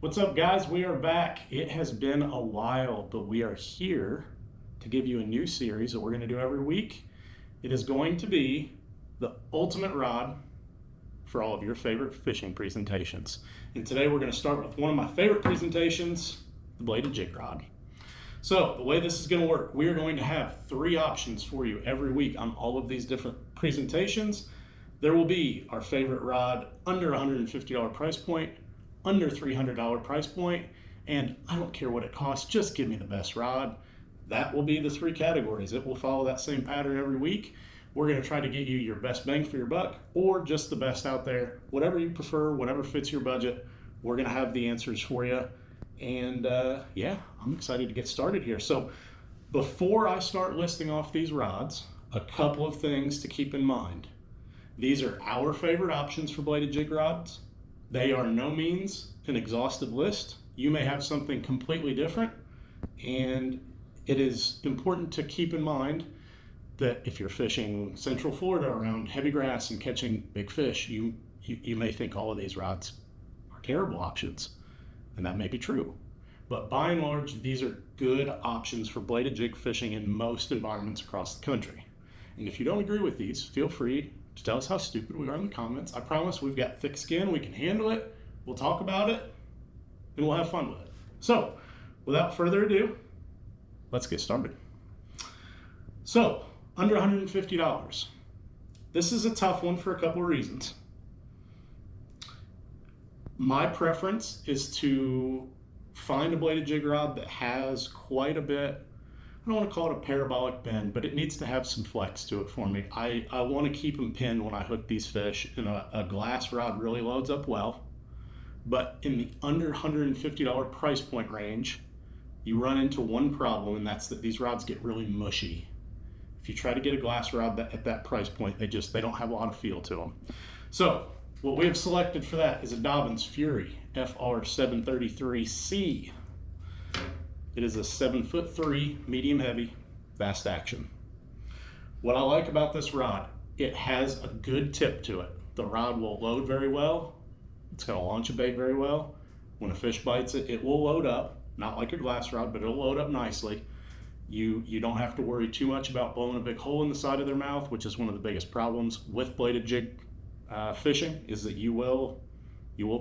What's up, guys? We are back. It has been a while, but we are here to give you a new series that we're going to do every week. It is going to be the ultimate rod for all of your favorite fishing presentations. And today we're going to start with one of my favorite presentations, the Bladed Jig Rod. So the way this is going to work, we are going to have 3 options for you every week on all of these different presentations. There will be our favorite rod under $150 price point, under $300 price point, and I don't care what it costs, just give me the best rod. That will be the 3 categories. It will follow that same pattern every week. We're going to try to get you your best bang for your buck, or just the best out there. Whatever you prefer, whatever fits your budget, we're going to have the answers for you. And yeah, I'm excited to get started here. So before I start listing off these rods, a couple of things to keep in mind. These are our favorite options for bladed jig rods. They are no means an exhaustive list. You may have something completely different, and it is important to keep in mind that if you're fishing Central Florida around heavy grass and catching big fish, you may think all of these rods are terrible options, and that may be true. But by and large, these are good options for bladed jig fishing in most environments across the country. And if you don't agree with these, feel free to tell us how stupid we are in the comments. I promise we've got thick skin, we can handle it, we'll talk about it, and we'll have fun with it. So, without further ado, let's get started. So, under $150. This is a tough one for a couple of reasons. My preference is to find a bladed jig rod that has quite a bit, I don't want to call it a parabolic bend, but it needs to have some flex to it for me. I want to keep them pinned when I hook these fish, and a glass rod really loads up well. But in the under $150 price point range, you run into one problem, and that's that these rods get really mushy. If you try to get a glass rod at that price point, they don't have a lot of feel to them. So what we have selected for that is a Dobyns Fury FR733C. It is a 7'3", medium heavy, fast action. What I like about this rod, it has a good tip to it. The rod will load very well. It's going to launch a bait very well. When a fish bites it, it will load up. Not like a glass rod, but it'll load up nicely. You don't have to worry too much about blowing a big hole in the side of their mouth, which is one of the biggest problems with bladed jig fishing, is that you will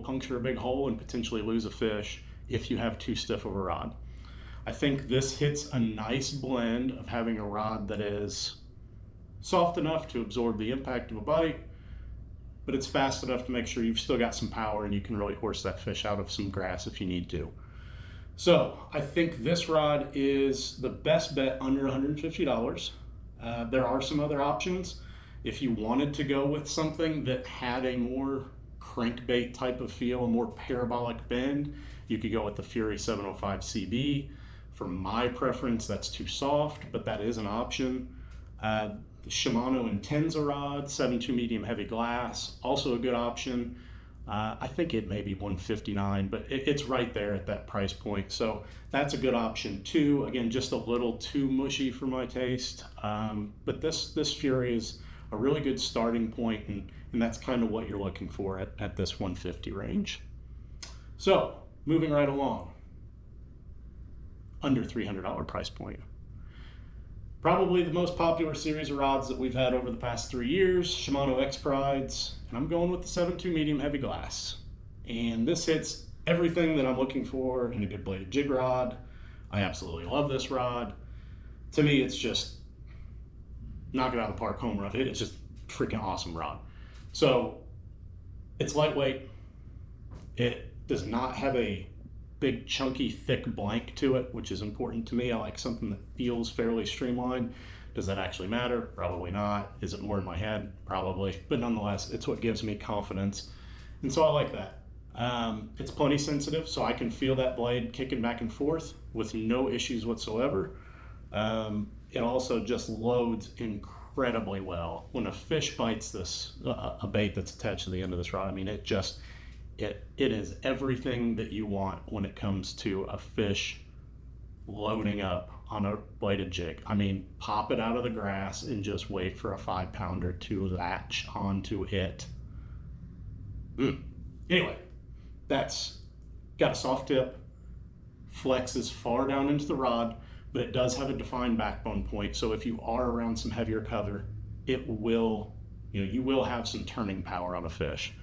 puncture a big hole and potentially lose a fish if you have too stiff of a rod. I think this hits a nice blend of having a rod that is soft enough to absorb the impact of a bite, but it's fast enough to make sure you've still got some power and you can really horse that fish out of some grass if you need to. So I think this rod is the best bet under $150. There are some other options. If you wanted to go with something that had a more crankbait type of feel, a more parabolic bend, you could go with the Fury 705 CB. For my preference, that's too soft, but that is an option. The Shimano Intenza rod, 7.2 medium heavy glass, also a good option. I think it may be $159, but it's right there at that price point. So that's a good option too. Again, just a little too mushy for my taste. But this Fury is a really good starting point, and that's kind of what you're looking for at this $150 range. So moving right along, under $300 price point. Probably the most popular series of rods that we've had over the past 3 years, Shimano X-Prides, and I'm going with the 7.2 medium heavy glass. And this hits everything that I'm looking for in a good bladed jig rod. I absolutely love this rod. To me, it's just knock it out of the park, home run. It's just freaking awesome rod. So it's lightweight. It does not have a big chunky thick blank to it, which is important to me. I like something that feels fairly streamlined. Does that actually matter? Probably not. Is it more in my head? Probably, but nonetheless, it's what gives me confidence, and so I like that. It's plenty sensitive, so I can feel that blade kicking back and forth with no issues whatsoever. It also just loads incredibly well. When a fish bites this, a bait that's attached to the end of this rod, I mean, it is everything that you want when it comes to a fish loading up on a bladed jig. I mean, pop it out of the grass and just wait for a 5-pounder to latch onto it. Anyway, that's got a soft tip, flexes far down into the rod, but it does have a defined backbone point. So if you are around some heavier cover, it will, you will have some turning power on a fish.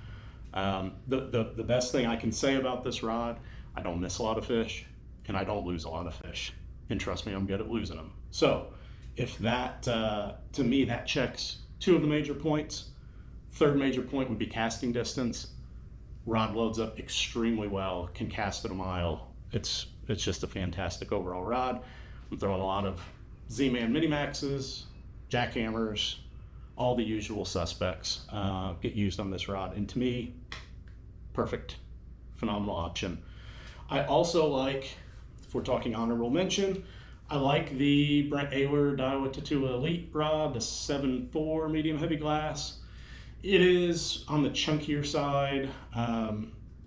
The best thing I can say about this rod, I don't miss a lot of fish and I don't lose a lot of fish. And trust me, I'm good at losing them. So if that, to me, that checks two of the major points. Third major point would be casting distance. Rod loads up extremely well, can cast at a mile. It's just a fantastic overall rod. I'm throwing a lot of Z-Man Minimaxes, jackhammers, all the usual suspects get used on this rod. And to me, perfect, phenomenal option. I also like, if we're talking honorable mention, I like the Brent Ayler Daiwa Tatua Elite rod, the 7.4 medium heavy glass. It is on the chunkier side.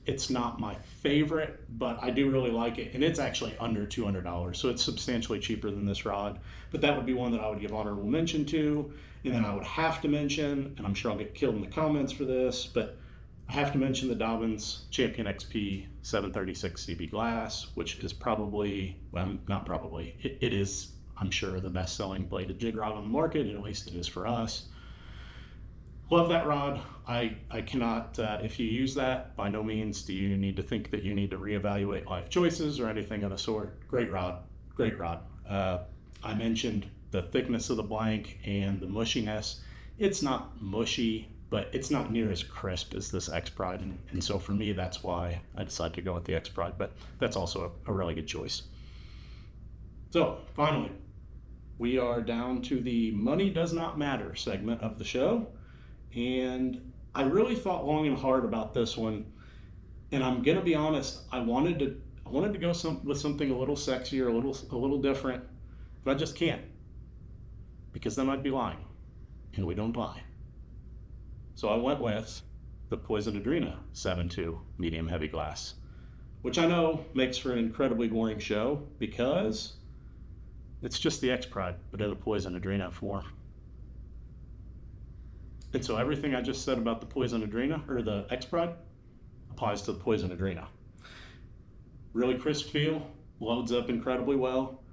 It's not my favorite, but I do really like it. And it's actually under $200, so it's substantially cheaper than this rod. But that would be one that I would give honorable mention to. And then I would have to mention, and I'm sure I'll get killed in the comments for this, but I have to mention the Dobyns Champion XP 736 CB glass, which is probably, well, not probably, it is, I'm sure, the best-selling bladed jig rod on the market, and at least it is for us. Love that rod. I cannot, if you use that, by no means do you need to think that you need to reevaluate life choices or anything of the sort. Great rod, great rod. I mentioned the thickness of the blank and the mushiness. It's not mushy, but it's not near as crisp as this X-Pride, and so for me, that's why I decided to go with the X-Pride, but that's also a really good choice. So, finally, we are down to the money does not matter segment of the show, and I really thought long and hard about this one, and I'm gonna be honest, I wanted to go with something a little sexier, a little different, but I just can't, because then I'd be lying, and we don't lie. So I went with the Poison Adrena 7.2 medium heavy glass, which I know makes for an incredibly boring show because it's just the X-Pride, but in a Poison Adrena form. And so everything I just said about the Poison Adrena, or the X-Pride, applies to the Poison Adrena. Really crisp feel, loads up incredibly well.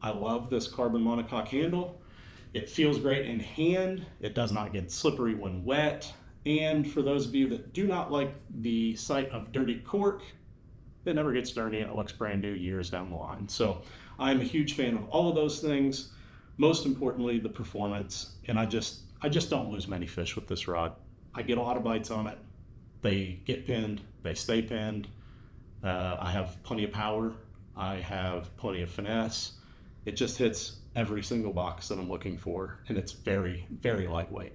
I love this carbon monocoque handle. It feels great in hand. It does not get slippery when wet. And for those of you that do not like the sight of dirty cork, it never gets dirty and it looks brand new years down the line. So I'm a huge fan of all of those things. Most importantly, the performance. And I just don't lose many fish with this rod. I get a lot of bites on it. They get pinned, they stay pinned. I have plenty of power. I have plenty of finesse. It just hits every single box that I'm looking for, and it's very, very lightweight,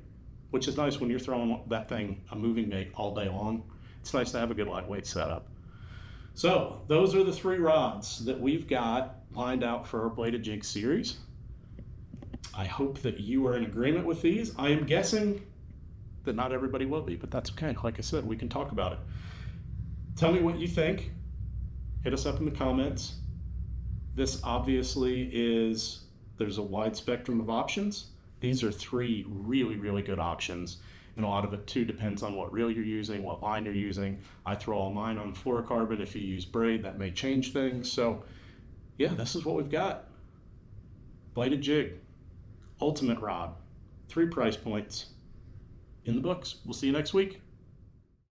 which is nice when you're throwing that thing, a moving bait, all day long. It's nice to have a good lightweight setup. So those are the three rods that we've got lined out for our Bladed Jig series. I hope that you are in agreement with these. I am guessing that not everybody will be, but that's okay. Like I said, we can talk about it. Tell me what you think. Hit us up in the comments. This obviously is, there's a wide spectrum of options. These are three really, really good options. And a lot of it too depends on what reel you're using, what line you're using. I throw all mine on fluorocarbon. If you use braid, that may change things. So yeah, this is what we've got. Bladed jig, ultimate rod, 3 price points in the books. We'll see you next week.